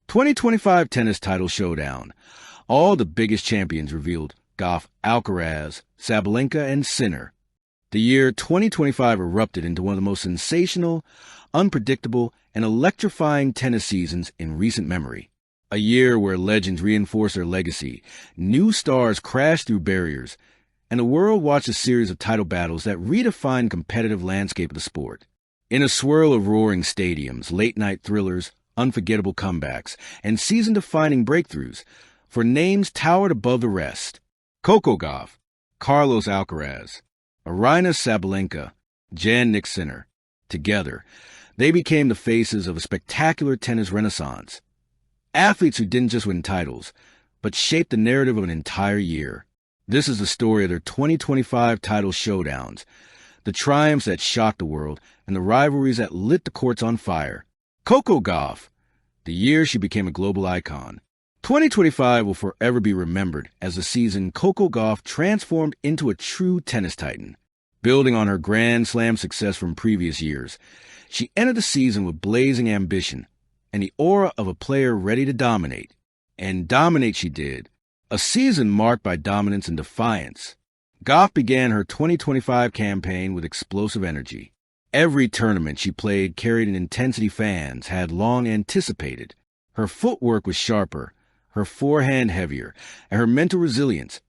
2025 Tennis Title Showdown. All the biggest champions revealed: Gauff, Alcaraz, Sabalenka, and Sinner. The year 2025 erupted into one of the most sensational, unpredictable, and electrifying tennis seasons in recent memory. A year where legends reinforced their legacy, new stars crashed through barriers, and the world watched a series of title battles that redefined the competitive landscape of the sport. In a swirl of roaring stadiums, late-night thrillers, unforgettable comebacks, and season-defining breakthroughs, for names towered above the rest: Coco Gauff, Carlos Alcaraz, Aryna Sabalenka, Jannik Sinner. Together, they became the faces of a spectacular tennis renaissance. Athletes who didn't just win titles, but shaped the narrative of an entire year. This is the story of their 2025 title showdowns, the triumphs that shocked the world and the rivalries that lit the courts on fire. Coco Gauff, the year she became a global icon. 2025 will forever be remembered as the season Coco Gauff transformed into a true tennis titan. Building on her Grand Slam success from previous years, she entered the season with blazing ambition and the aura of a player ready to dominate. And dominate she did. A season marked by dominance and defiance. Gauff began her 2025 campaign with explosive energy. Every tournament she played carried an intensity fans had long anticipated. Her footwork was sharper, her forehand heavier, and her mental resilience,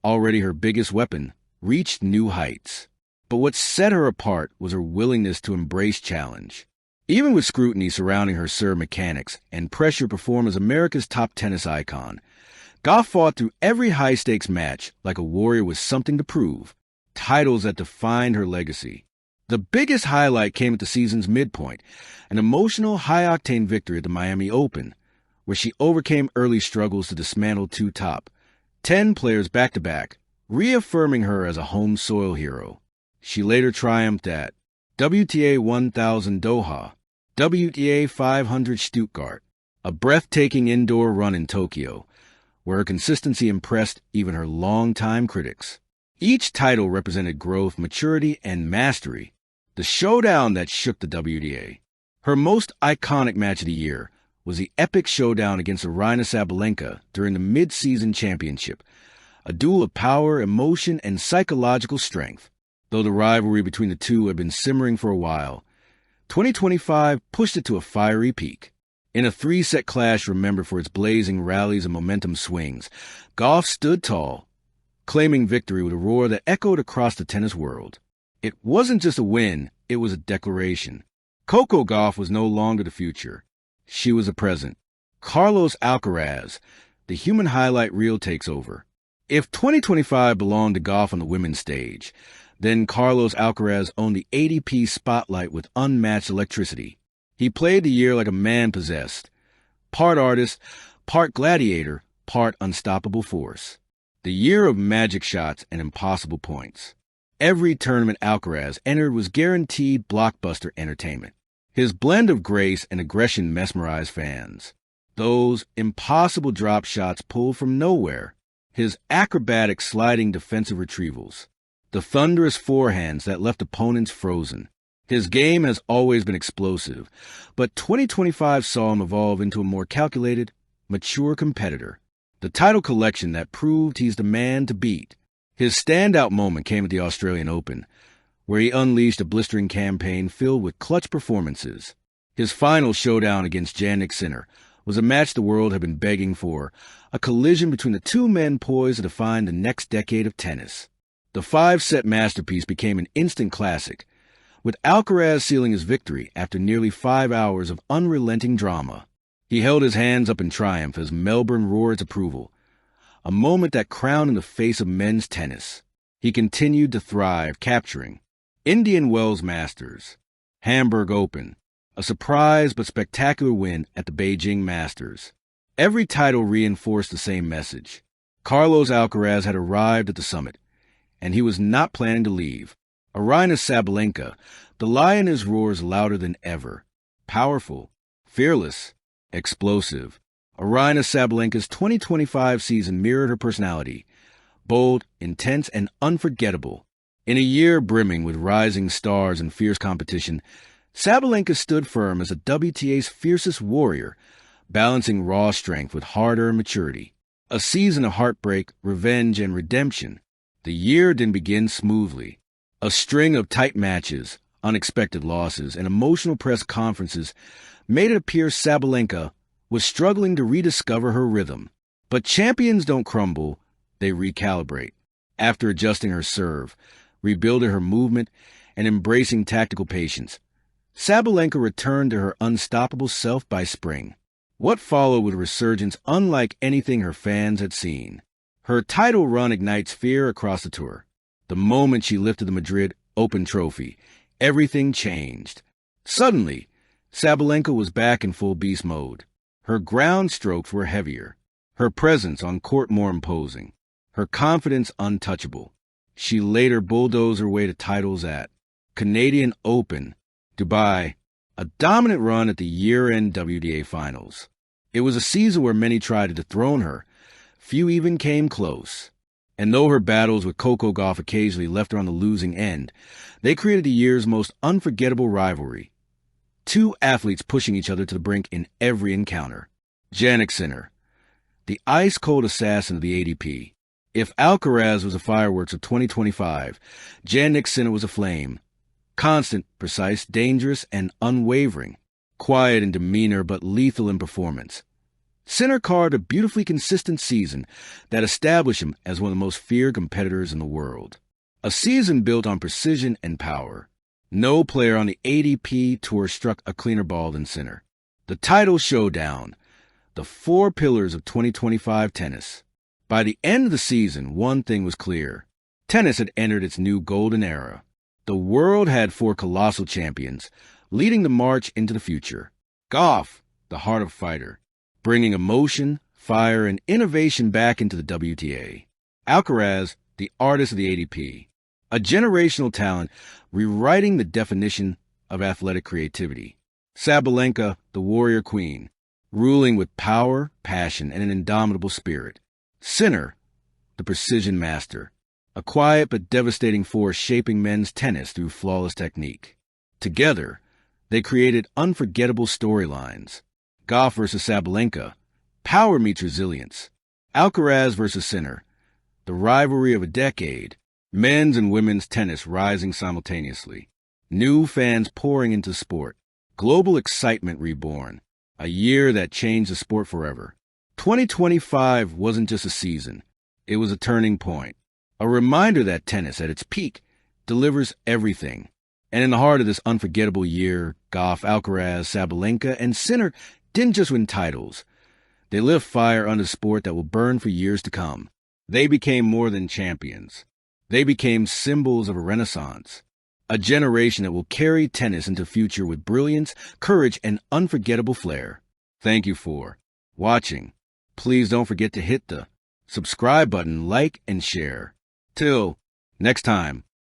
already her biggest weapon, reached new heights. But what set her apart was her willingness to embrace challenge. Even with scrutiny surrounding her serve mechanics and pressure to perform as America's top tennis icon, Gauff fought through every high-stakes match like a warrior with something to prove, titles that defined her legacy. The biggest highlight came at the season's midpoint, an emotional, high-octane victory at the Miami Open, where she overcame early struggles to dismantle two top 10 players back-to-back, reaffirming her as a home soil hero. She later triumphed at WTA 1000 Doha, WTA 500 Stuttgart, a breathtaking indoor run in Tokyo, where her consistency impressed even her longtime critics. Each title represented growth, maturity, and mastery. The showdown that shook the WTA. Her most iconic match of the year was the epic showdown against Aryna Sabalenka during the mid-season championship, a duel of power, emotion, and psychological strength. Though the rivalry between the two had been simmering for a while, 2025 pushed it to a fiery peak. In a three-set clash remembered for its blazing rallies and momentum swings, Gauff stood tall, claiming victory with a roar that echoed across the tennis world. It wasn't just a win, it was a declaration. Coco Gauff was no longer the future. She was the present. Carlos Alcaraz, the human highlight reel, takes over. If 2025 belonged to Gauff on the women's stage, then Carlos Alcaraz owned the ADP spotlight with unmatched electricity. He played the year like a man possessed, part artist, part gladiator, part unstoppable force. The year of magic shots and impossible points. Every tournament Alcaraz entered was guaranteed blockbuster entertainment. His blend of grace and aggression mesmerized fans. Those impossible drop shots pulled from nowhere. His acrobatic sliding defensive retrievals. The thunderous forehands that left opponents frozen. His game has always been explosive, but 2025 saw him evolve into a more calculated, mature competitor. The title collection that proved he's the man to beat. His standout moment came at the Australian Open, where he unleashed a blistering campaign filled with clutch performances. His final showdown against Jannik Sinner was a match the world had been begging for, a collision between the two men poised to define the next decade of tennis. The 5-set masterpiece became an instant classic, with Alcaraz sealing his victory after nearly 5 hours of unrelenting drama. He held his hands up in triumph as Melbourne roared approval, a moment that crowned in the face of men's tennis. He continued to thrive, capturing Indian Wells Masters, Hamburg Open, a surprise but spectacular win at the Beijing Masters. Every title reinforced the same message. Carlos Alcaraz had arrived at the summit, and he was not planning to leave. Aryna Sabalenka, the lioness, roars louder than ever. Powerful, fearless, explosive. Aryna Sabalenka's 2025 season mirrored her personality. Bold, intense, and unforgettable. In a year brimming with rising stars and fierce competition, Sabalenka stood firm as a WTA's fiercest warrior, balancing raw strength with hard-earned maturity. A season of heartbreak, revenge, and redemption. The year didn't begin smoothly. A string of tight matches, unexpected losses, and emotional press conferences made it appear Sabalenka was struggling to rediscover her rhythm. But champions don't crumble, they recalibrate. After adjusting her serve, rebuilding her movement, and embracing tactical patience, Sabalenka returned to her unstoppable self by spring. What followed was a resurgence unlike anything her fans had seen. Her title run ignites fear across the tour. The moment she lifted the Madrid Open trophy, everything changed. Suddenly, Sabalenka was back in full beast mode. Her ground strokes were heavier, her presence on court more imposing, her confidence untouchable. She later bulldozed her way to titles at Canadian Open, Dubai, a dominant run at the year-end WTA Finals. It was a season where many tried to dethrone her. Few even came close. And though her battles with Coco Gauff occasionally left her on the losing end, they created the year's most unforgettable rivalry. Two athletes pushing each other to the brink in every encounter. Jannik Sinner, the ice-cold assassin of the ADP. If Alcaraz was the fireworks of 2025, Jannik Sinner was a flame. Constant, precise, dangerous, and unwavering. Quiet in demeanor but lethal in performance. Sinner carved a beautifully consistent season that established him as one of the most feared competitors in the world. A season built on precision and power. No player on the ADP Tour struck a cleaner ball than Sinner. The title showdown, the four pillars of 2025 tennis. By the end of the season, one thing was clear. Tennis had entered its new golden era. The world had four colossal champions, leading the march into the future. Gauff, the heart of a fighter, bringing emotion, fire, and innovation back into the WTA. Alcaraz, the artist of the ADP, a generational talent rewriting the definition of athletic creativity. Sabalenka, the warrior queen, ruling with power, passion, and an indomitable spirit. Sinner, the precision master, a quiet but devastating force shaping men's tennis through flawless technique. Together, they created unforgettable storylines. Gauff versus Sabalenka, power meets resilience. Alcaraz versus Sinner, the rivalry of a decade. Men's and women's tennis rising simultaneously. New fans pouring into sport. Global excitement reborn. A year that changed the sport forever. 2025 wasn't just a season. It was a turning point. A reminder that tennis, at its peak, delivers everything. And in the heart of this unforgettable year, Gauff, Alcaraz, Sabalenka, and Sinner didn't just win titles. They lit fire under a sport that will burn for years to come. They became more than champions. They became symbols of a renaissance. A generation that will carry tennis into the future with brilliance, courage, and unforgettable flair. Thank you for watching. Please don't forget to hit the subscribe button, like, and share. Till next time.